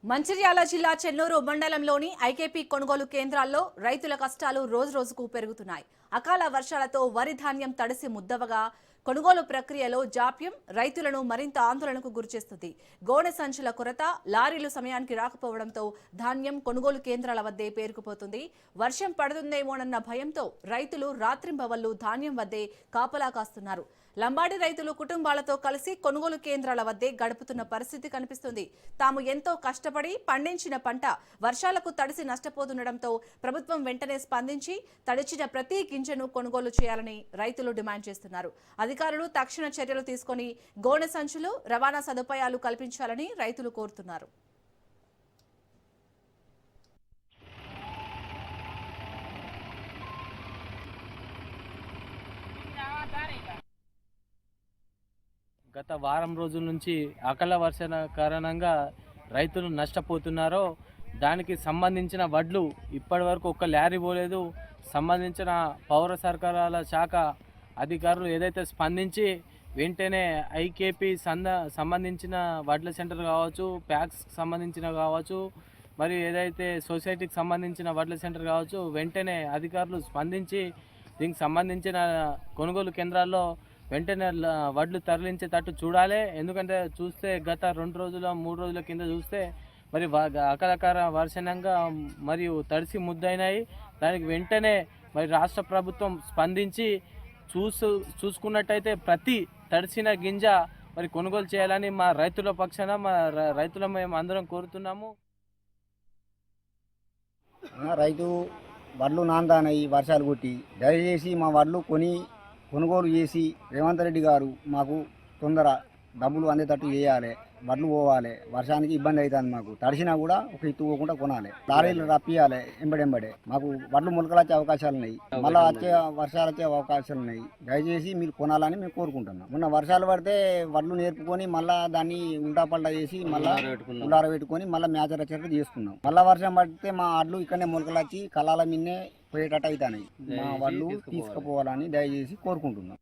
మంచిర్యాల జిల్లా చెన్నూరు మండలంలోని ఐకేపీ కొనుగోలు కేంద్రాల్లో రైతుల కష్టాలు రోజురోజుకు పెరుగుతున్నాయి. అకాల వర్షాలతో వరి ధాన్యం తడిసి ముద్దవగా కొనుగోలు ప్రక్రియలో జాప్యం రైతులను మరింత ఆందోళనకు గురిచేస్తుంది. గోనె సంచుల కొరత, లారీలు సమయానికి రాకపోవడంతో ధాన్యం కొనుగోలు కేంద్రాల వద్దే పేరుకుపోతుంది. వర్షం పడుతుందేమోనన్న భయంతో రైతులు రాత్రింబవళ్లు ధాన్యం వద్దే కాపలా కాస్తున్నారు. లంబాడి రైతులు కుటుంబాలతో కలిసి కొనుగోలు కేంద్రాల వద్దే గడుపుతున్న పరిస్థితి కనిపిస్తుంది. తాము ఎంతో కష్టపడి పండించిన పంట వర్షాలకు తడిసి నష్టపోతుండటంతో ప్రభుత్వం వెంటనే స్పందించి తడిచిన ప్రతి గింజను కొనుగోలు చేయాలని రైతులు డిమాండ్ చేస్తున్నారు. అధికారులు తక్షణ చర్యలు తీసుకొని గోనె సంచులు, రవాణా సదుపాయాలు కల్పించాలని రైతులు కోరుతున్నారు. గత వారం రోజుల నుంచి అకాల వర్షాల కారణంగా రైతులు నష్టపోతున్నారో దానికి సంబంధించిన వడ్లు ఇప్పటి వరకు ఒక్క లారీ పోలేదు. సంబంధించిన పౌర సరఫరాల శాఖ అధికారులు ఏదైతే స్పందించి వెంటనే ఐకేపీ సంబంధించిన వడ్ల సెంటర్ కావచ్చు, ప్యాక్స్ సంబంధించిన కావచ్చు, మరియు ఏదైతే సొసైటీకి సంబంధించిన వడ్ల సెంటర్ కావచ్చు, వెంటనే అధికారులు స్పందించి దీనికి సంబంధించిన కొనుగోలు కేంద్రాల్లో వెంటనే వడ్లు తరలించేటట్టు చూడాలి. ఎందుకంటే చూస్తే గత 2 రోజుల 3 రోజుల కింద చూస్తే మరి అకాల వర్షంగా మరియు తడిసి ముద్దయినాయి. దానికి వెంటనే మరి రాష్ట్ర ప్రభుత్వం స్పందించి చూసుకున్నట్టయితే ప్రతి తడిసిన గింజ మరి కొనుగోలు చేయాలని మా రైతుల పక్షాన రైతుల మేము అందరం కోరుతున్నాము. రైతు వడ్లు నాందానయి వర్షాలు కొట్టి దయచేసి మా వడ్లు కొనుగోలు చేసి రేవంత్ రెడ్డి గారు మాకు తొందర డబ్బులు అందేటట్టు చేయాలి. వడ్లు పోవాలి, వర్షానికి ఇబ్బంది అవుతుంది. మాకు తడిసినా కూడా ఒక ఇత్తు పోకుండా కొనాలి, లారీలు రప్పియాలి. ఎంబడెంబడే మాకు వడ్లు మొలకలు వచ్చే అవకాశాలు ఉన్నాయి, మళ్ళీ వర్షాలు వచ్చే అవకాశాలు ఉన్నాయి. దయచేసి మీరు కొనాలని మేము కోరుకుంటున్నాం. మొన్న వర్షాలు పడితే వడ్లు నేర్పుకొని మళ్ళీ దాన్ని ఉల్టా పల్టా చేసి మళ్ళీ ఉల్లార పెట్టుకొని మళ్ళీ మ్యాచర్ వచ్చేటట్టు చేసుకున్నాం. మళ్ళీ వర్షం పడితే మా వడ్లు ఇక్కడనే మొలకలు వచ్చి కళాల మిన్నే పోయేటట్టు అవుతాయి. మా వడ్లు తీసుకుపోవాలని దయచేసి కోరుకుంటున్నాం.